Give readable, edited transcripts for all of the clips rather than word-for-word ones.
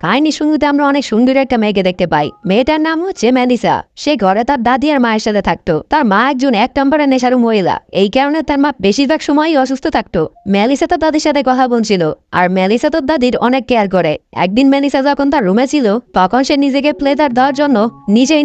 কাহিনী শুরুতে আমরা অনেক সুন্দর একটা মেয়েকে দেখতে পাই। মেয়েটার নাম হচ্ছে মেলিসা। সে ঘরে তার দাদি আর মায়ের সাথে থাকতো। তার মা একজন এক নম্বরের নেশারু মহিলা, এই কারণে তার মা বেশিরভাগ সময়ই অসুস্থ থাকতো। মেলিসা তার দাদির সাথে কথা বলছিল, আর মেলিসা তার দাদির অনেক কেয়ার করে। একদিন মেলিসা যখন তার রুমে ছিল, তখন সে নিজেকে প্লেজার দেওয়ার জন্য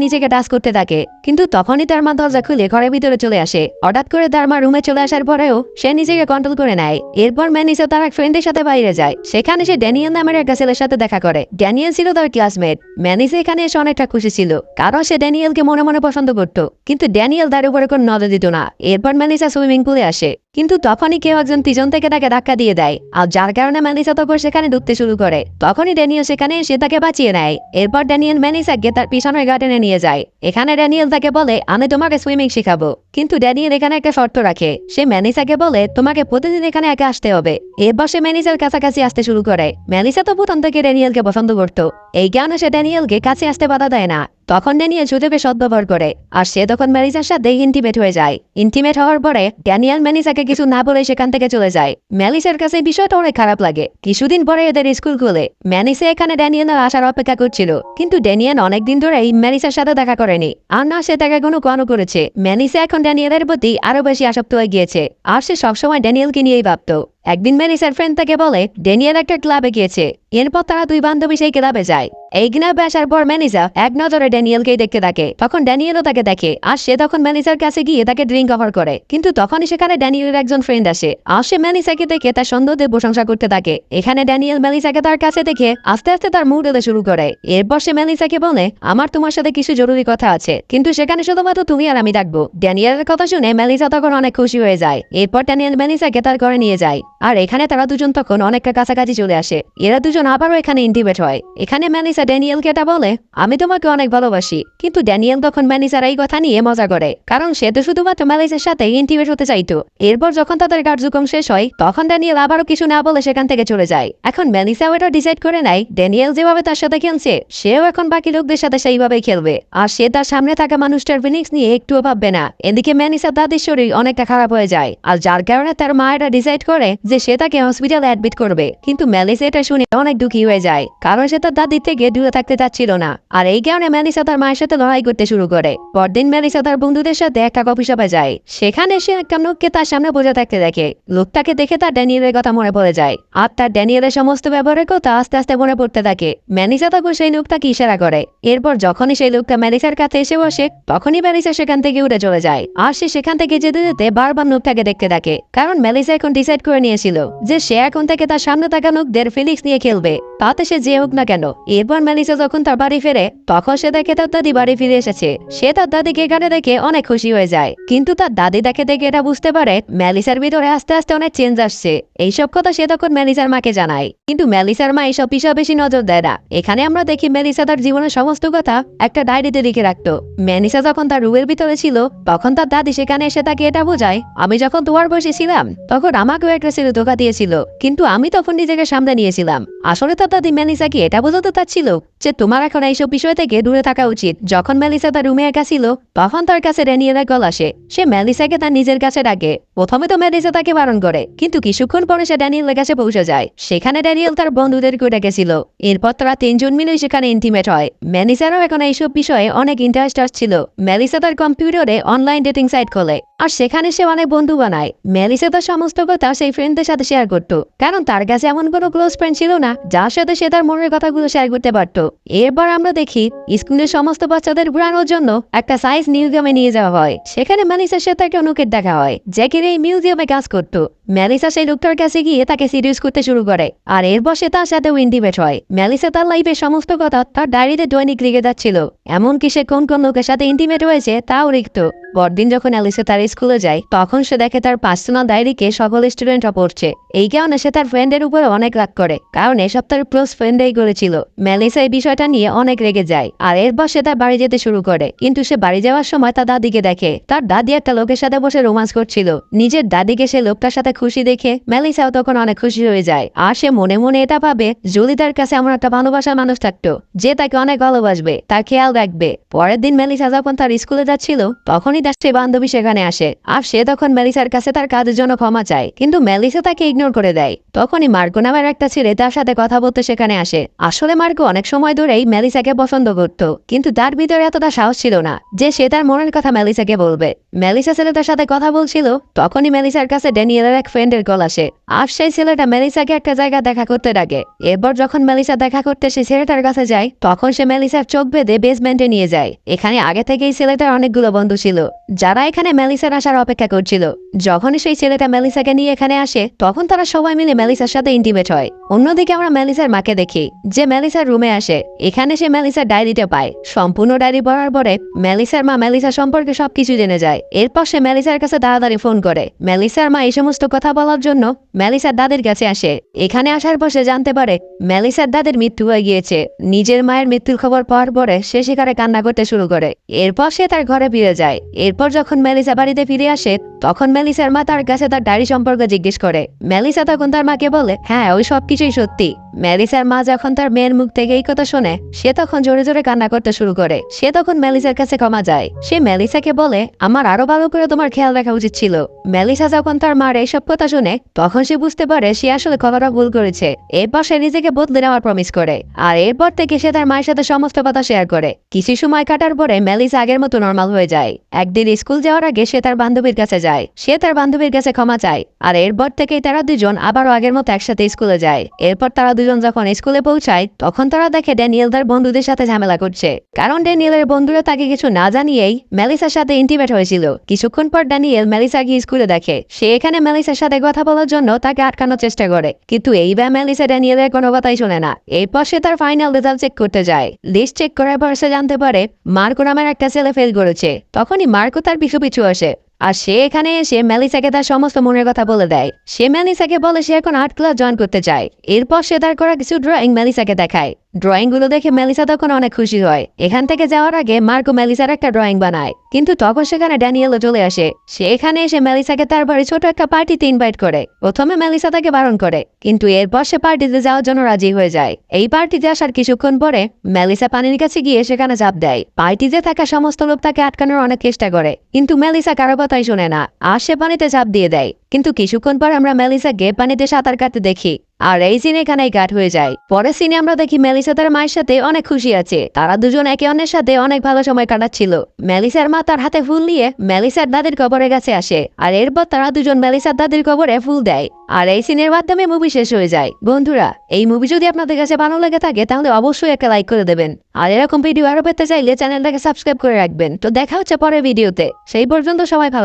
নিজেকে টাচ করতে থাকে। কিন্তু তখনই তার মা দরজা খুলে ঘরের ভিতরে চলে আসে। হঠাৎ করে তার মা রুমে চলে আসার পরেও সে নিজেকে কন্ট্রোল করে নেয়। এরপর মেলিসা তার এক ফ্রেন্ডের সাথে বাইরে যায়। সেখানে সে ড্যানিয়েল নামের একটা ছেলের সাথে দেখা করে। ড্যানিয়েল ছিল তার ক্লাসমেট। মেলিসা এখানে এসে অনেকটা খুশি ছিল, কারণ সে ড্যানিয়েলকে মনে মনে পছন্দ করত। কিন্তু ড্যানিয়েল তার উপরে কোনো নজর দিত না। এরপর মেলিসা সুইমিং পুলে আসে, কিন্তু তখনই কেউ একজন পিছন থেকে তাকে ধাক্কা দিয়ে দেয়, আর যার কারণে মেলিসা তখন সেখানে ডুবতে শুরু করে। তখনই ড্যানিয়েল সেখানে এসে তাকে বাঁচিয়ে নেয়। এরপর ড্যানিয়েল মেলিসাকে তার পিছনের গার্ডেনে নিয়ে যায়। এখানে ড্যানিয়েল তাকে বলে, আমি তোমাকে সুইমিং শেখাবো। কিন্তু ড্যানিয়েল এখানে একটা শর্ত রাখে। সে মেলিসাকে বলে, তোমাকে প্রতিদিন এখানে একা আসতে হবে। এরপর সে মেলিসার কাছাকাছি আসতে শুরু করে। মেলিসা তো প্রথম থেকে ড্যানিয়েলকে পছন্দ করত, এই কারণে সে ড্যানিয়েলকে কাছে আসতে বাধা দেয় না। তখন ড্যানিয়েল সুযোগে সদ্ব্যবহার করে, আর সে তখন মেলিসার সাথে ইন্টিমেট হয়ে যায়। ইন্টিমেট হওয়ার পরে ড্যানিয়েল মেলিসাকে কিছু না বলে সেখান থেকে চলে যায়। মেলিসার কাছে বিষয়টা অনেক খারাপ লাগে। কিছুদিন পরে এদের স্কুল খুলে। মেলিসা এখানে ড্যানিয়েলের আসার অপেক্ষা করছিল, কিন্তু ড্যানিয়েল অনেকদিন ধরেই মেলিসার সাথে দেখা করেনি, আর না সে তাকে কোনো করেছে। মেলিসা এখন ড্যানিয়েলের প্রতি আরো বেশি আসক্ত হয়ে গিয়েছে, আর সে সবসময় ড্যানিয়েলকে নিয়েই ভাবত। একদিন মেলিসার ফ্রেন্ড তাকে বলে, ড্যানিয়েল একটা ক্লাবে গিয়েছে। এরপর তারা দুই বান্ধবী সেই ক্লাবে যায়। এই ক্লাবে আসার পর মেলিসা এক নজরে ড্যানিয়েলকেই দেখতে থাকে। তখন ড্যানিয়েলও তাকে দেখে, আর সে তখন মেলিসার কাছে গিয়ে তাকে ড্রিঙ্ক অফার করে। কিন্তু তখনই সেখানে ড্যানিয়েলের একজন ফ্রেন্ড আসে, আর সে মেলিসাকে দেখে তার সৌন্দর্যের প্রশংসা করতে থাকে। এখানে ড্যানিয়েল মেলিসাকে তার কাছে দেখে আস্তে আস্তে তার মুড হতে শুরু করে। এরপর সে মেলিসাকে বলে, আমার তোমার সাথে কিছু জরুরি কথা আছে, কিন্তু সেখানে শুধুমাত্র তুমি আর আমি থাকবো। ড্যানিয়েলের কথা শুনে মেলিসা তখন অনেক খুশি হয়ে যায়। এরপর ড্যানিয়েল মেলিসাকে তার ঘরে নিয়ে যায়, আর এখানে তারা দুজন তখন অনেকটা কাছাকাছি চলে আসে। এরা দুজন আবারও এখানে ইন্টিমেট হয়। এখানে মেলিসা ড্যানিয়েলকে এটা বলে, আমি তোমাকে অনেক ভালোবাসি। কিন্তু ড্যানিয়েল তখন মেলিসার এই কথা নিয়ে মজা করে, কারণ সে তো শুধুমাত্র মেলিসার সাথে ইন্টিমেট হতে চাইতো। এরপর যখন তাদের কার্যক্রম শেষ হয়, তখন ড্যানিয়েল আবারও কিছু না বলে সেখান থেকে চলে যায়। এখন মেলিসাও এটা ডিসাইড করে নেয়, ড্যানিয়েল যেভাবে তার সাথে খেলছে, সেও এখন বাকি লোকদের সাথে সেইভাবেই খেলবে, আর সে তার সামনে থাকা মানুষটার ফিলিংস নিয়ে একটুও ভাববে না। এদিকে মেলিসার দাদির শরীর অনেকটা খারাপ হয়ে যায়, আর যার কারণে তার মা এটা ডিসাইড করে যে সে তাকে হসপিটালে অ্যাডমিট করবে। কিন্তু মেলিসা এটা শুনে অনেক দুঃখী হয়ে যায়, কারণ সে তার দাদির থেকে দূরে থাকতে চাচ্ছিল না। আর এই কারণে মেলিসা তার মায়ের সাথে লড়াই করতে শুরু করে। পরদিন মেলিসা তার বন্ধুদের সাথে একটা কফি শপে যায়। সেখানে সে একটা লোককে তার সামনে বসে থাকতে দেখে। লোকটাকে দেখে তার ড্যানিয়েলের কথা মনে পড়ে যায়, আর তার ড্যানিয়েলের সমস্ত ব্যবহারের কথা আস্তে আস্তে মনে পড়তে থাকে। মেলিসা তখন সেই লোকটাকে ইশারা করে। এরপর যখনই সেই লোকটা মেলিসার কাছে এসে বসে, তখনই মেলিসা সেখান থেকে উঠে চলে যায়। আর সে সেখান থেকে যেতে যেতে বারবার লোকটাকে দেখতে থাকে, কারণ মেলিসা এখন ডিসাইড করে নিয়েছিল যে সে এখন থেকে তার সামনে থাকা লোকদের ফিলিংস নিয়ে খেলবে, তাতে সে যে হোক না কেন। এরপর মেলিসা যখন তার বাড়ি ফেরে, তখন সে দেখে তার দাদি বাড়ি ফিরে এসেছে। সে তার দাদিকে এখানে দেখে অনেক খুশি হয়ে যায়, কিন্তু তার দাদি দেখে এটা বুঝতে পারে মেলিসার ভিতরে আস্তে আস্তে অনেক চেঞ্জ আসছে। এইসব কথা সে তখন মেলিসার মাকে জানায়, কিন্তু মেলিসার মা এইসব বিষয়ে বেশি নজর দেয় না। এখানে আমরা দেখি মেলিসা তার জীবনের সমস্ত কথা একটা ডায়েরিতে লিখে রাখতো। মেলিসা যখন তার রুমের ভিতরে ছিল, তখন তার দাদি সেখানে এসে তাকে এটা বোঝায়, আমি যখন তোমার বসে ছিলাম, তখন আমাকেও একটা ছেলে ধোকা দিয়েছিল, কিন্তু আমি তখন নিজেকে সামনে নিয়েছিলাম। আসলে তার দাদি মেলিসাকে এটা বোঝাতে চাচ্ছিল যে তোমার এখন এইসব বিষয় থেকে দূরে থাকা উচিত। যখন মেলিসা তার রুমে একা ছিল, তখন তার কাছে ড্যানিয়েলের কল আসে। সে মেলিসাকে তার নিজের কাছে ডাকে। প্রথমে তো মেলিসা তাকে বারণ করে, কিন্তু কিছুক্ষণ পরে সে ড্যানিয়েলের কাছে পৌঁছে যায়। সেখানে ড্যানিয়েল তার বন্ধুদেরকে ডেকেছিল। এরপর তারা তিনজন মিলে সেখানে ইন্টিমেট হয়। মেলিসারও এখন এইসব বিষয়ে অনেক ইন্টারেস্ট আসছিল। মেলিসা তার কম্পিউটারে অনলাইন ডেটিং সাইট খোলে, আর সেখানে সে অনেক বন্ধু বানায়। মেলিসা তার সমস্ত কথা সেই ফ্রেন্ডদের সাথে শেয়ার করতো, কারণ তার কাছে এমন কোনো ক্লোজ ফ্রেন্ড ছিল না যার সাথে সে তার মনের কথাগুলো শেয়ার করতে পারত। এরপর আমরা দেখি স্কুলের সমস্ত বাচ্চাদের ঘুরানোর জন্য একটা সায়েন্স মিউজিয়ামে নিয়ে যাওয়া হয়। সেখানে মেলিসার সাথে একটা অনুকেট দেখা হয়, যে কিনা এই মিউজিয়ামে কাজ করতো। মেলিসা সেই লোকটার কাছে গিয়ে তাকে সিরিয়াস করতে শুরু করে, আর এরপর সে তার সাথে ইন্টিমেট হয়। মেলিসা তার লাইফের সমস্ত কথা তার ডায়েরিতে দৈনিক লিখে যাচ্ছিল, এমনকি সে কোন কোন লোকের সাথে ইন্টিমেট হয়েছে তাও লিখত। পরদিন যখন অ্যালিসা তার স্কুলে যায়, তখন সে দেখে তার পার্সোনাল ডায়েরিকে সকল স্টুডেন্টরা পড়ছে। এই কারণে সে তার ফ্রেন্ডের উপরে অনেক রাগ করে, কারণ এসব তার ক্লোজ ফ্রেন্ডই করেছিল। মেলিসা এই বিষয়টা নিয়ে অনেক রেগে যায়, আর এরপর সে তার বাড়ি যেতে শুরু করে। কিন্তু সে বাড়ি যাওয়ার সময় তার দাদিকে দেখে। তার দাদি একটা লোকের সাথে বসে রোমান্স করছিল। নিজের দাদিকে সে লোকটার সাথে খুশি দেখে মেলিসাও তখন অনেক খুশি হয়ে যায়। আর সে মনে মনে এটা ভাবে যদি তার কাছে এমন একটা ভালোবাসার মানুষ থাকতো যে তাকে অনেক ভালোবাসবে, তার খেয়াল রাখবে। পরের দিন মেলিসা যখন তার স্কুলে যাচ্ছিল তখনই তার সেই বান্ধবী সেখানে আসে। আর সে তখন মেলিসার কাছে তার কাজের জন্য ক্ষমা চায়, কিন্তু মেলিসা তাকে ইগনোর করে দেয়। তখনই মার্কো নামের একটা ছেলে তার সাথে কথা বলতে সেখানে আসে। আসলে মার্কো অনেক সময় ধরেই মেলিসাকে পছন্দ করত, কিন্তু তার ভিতরে এতটা সাহস ছিল না যে সে তার মনের কথা মেলিসাকে বলবে। মেলিসা ছেলেটার সাথে কথা বলছিল, তখনই মেলিসার কাছে ড্যানিয়েলের এক ফ্রেন্ডের কল আসে। আর সেই ছেলেটা মেলিসাকে একটা জায়গা দেখা করতে ডাকে। এরপর যখন মেলিসা দেখা করতে সেই ছেলেটার কাছে যায়, তখন সে মেলিসার চোখ বেঁধে বেসমেন্টে নিয়ে যায়। এখানে আগে থেকেই ছেলেটার অনেকগুলো বন্ধু ছিল যারা এখানে মেলিসার আসার অপেক্ষা করছিল। যখনই সেই ছেলেটা মেলিসাকে নিয়ে এখানে আসে, তখন তারা সবাই মিলে মেলিসার সাথে ইন্টিমেট হয়। অন্যদিকে আমরা মেলিসার মাকে দেখি যে মেলিসার রুমে আসে। এখানে সে মেলিসার ডায়েরিটা পায়। সম্পূর্ণ ডায়েরি পড়ার পরে মেলিসার মা মেলিসা সম্পর্কে সবকিছু জেনে যায়। এরপর সে মেলিসার কাছে তাড়াতাড়ি ফোন করে। মেলিসার মা এই সমস্ত কথা বলার জন্য মেলিসার দাদির কাছে আসে। এখানে আসার পর সে জানতে পারে মেলিসার দাদির মৃত্যু হয়ে গিয়েছে। নিজের মায়ের মৃত্যুর খবর পাওয়ার পরে সে সেখানে কান্না করতে শুরু করে। এরপর সে তার ঘরে ফিরে যায়। এরপর যখন মেলিসা বাড়িতে ফিরে আসে, তখন মেলিসার মা তার কাছে তার ডায়েরি সম্পর্কে জিজ্ঞেস করে। মেলিসা তখন তার মাকে বলে, হ্যাঁ ওই সবকিছুই সত্যি। মেলিসার মা যখন তার মেয়ের মুখ থেকে এই কথা শোনে, সে তখন জোরে জোরে কান্না করতে শুরু করে। সে তখন মেলিসার কাছে ক্ষমা যায়। সে মেলিসাকে বলে, আমার আরো ভালো করে তোমার খেয়াল রাখা উচিত ছিল। মেলিসা যখন তার মার এইসব কথা শুনে, তখন সে বুঝতে পারে সে আসলে কথাটা ভুল করেছে। এরপর সে নিজেকে বদলে নেওয়ার প্রমিস করে। আর এরপর থেকে সে তার মায়ের সাথে সমস্ত কথা শেয়ার করে। কিছু সময় কাটার পরে মেলিসা আগের মতো নর্মাল হয়ে যায়। একদিন স্কুল যাওয়ার আগে সে তার বান্ধবীর কাছে যায়। সে তার বান্ধবীর কাছে ক্ষমা চায়। আর এরপর থেকেই তারা দুজন আবারও আগের মতো একসাথে স্কুলে যায়। এরপর তারা দুজন যখন স্কুলে পৌঁছায়, তখন তারা দেখে ড্যানিয়েল তার বন্ধুদের সাথে ঝামেলা করছে। কারণ ড্যানিয়েলের বন্ধুরা তাকে কিছু না জানিয়েই মেলিসার সাথে ইন্টিমেট হয়েছিল। কিছুক্ষণ পর ড্যানিয়েল মেলিসাকে স্কুলে দেখে। সে এখানে মেলিসার সাথে কথা বলার জন্য তাকে আটকানোর চেষ্টা করে, কিন্তু এইবার মেলিসা ড্যানিয়েলের কোনো কথাই শোনে না। এরপর সে তার ফাইনাল রেজাল্ট চেক করতে যায়। লিস্ট চেক করার পর সে জানতে পারে মার্কো নামের একটা ছেলে ফেল করেছে। তখনই মার্কো তার পিছু পিছু আসে। আর সে এখানে এসে মেলিসাকে তার সমস্ত মনের কথা বলে দেয়। সে মেলিসাকে বলে সে এখন আর্ট ক্লাস জয়েন করতে চায়। এরপর সে তার করা কিছু ড্রয়িং মেলিসাকে দেখায়। ড্রয়িং গুলো দেখে মেলিসা তখন অনেক খুশি হয়। এখান থেকে যাওয়ার আগে মার্কো মেলিসার একটা ড্রয়িং বানায়, কিন্তু তখন সেখানে ড্যানিয়েলও চলে আসে। সে এখানে এসে মেলিসাকে তার বাড়ি ছোট একটা পার্টিতে ইনভাইট করে। প্রথমে মেলিসা তাকে বারণ করে, কিন্তু এরপর সে পার্টিতে যাওয়ার জন্য রাজি হয়ে যায়। এই পার্টিতে আসার কিছুক্ষণ পরে মেলিসা পানির কাছে গিয়ে সেখানে ঝাঁপ দেয়। পার্টিতে থাকা সমস্ত লোক তাকে আটকানোর অনেক চেষ্টা করে, কিন্তু মেলিসা কারো কথাই শোনে না। আর সে পানিতে ঝাঁপ দিয়ে দেয়। কিন্তু কিছুক্ষণ পর আমরা মেলিসাকে পানিতে সাঁতার কাটতে দেখি। আর এই সিন এখানেই কাট হয়ে যায়। পরের সিনে আমরা দেখি মেলিসা তার মায়ের সাথে অনেক খুশি আছে। তারা দুজন একে অন্যের সাথে অনেক ভালো সময় কাটাচ্ছিল। মেলিসার মা তার হাতে ফুল নিয়ে মেলিসার দাদির কবরের কাছে আসে। আর এরপর তারা দুজন মেলিসার দাদির কবরে ফুল দেয়। আর এই সিনের মাধ্যমে মুভি শেষ হয়ে যায়। বন্ধুরা, এই মুভি যদি আপনাদের কাছে ভালো লেগে থাকে তাহলে অবশ্যই একটা লাইক করে দেবেন। আর এরকম ভিডিও আরো পেতে চাইলে চ্যানেলটাকে সাবস্ক্রাইব করে রাখবেন। তো দেখা হচ্ছে পরের ভিডিওতে। সেই পর্যন্ত সবাই ভালো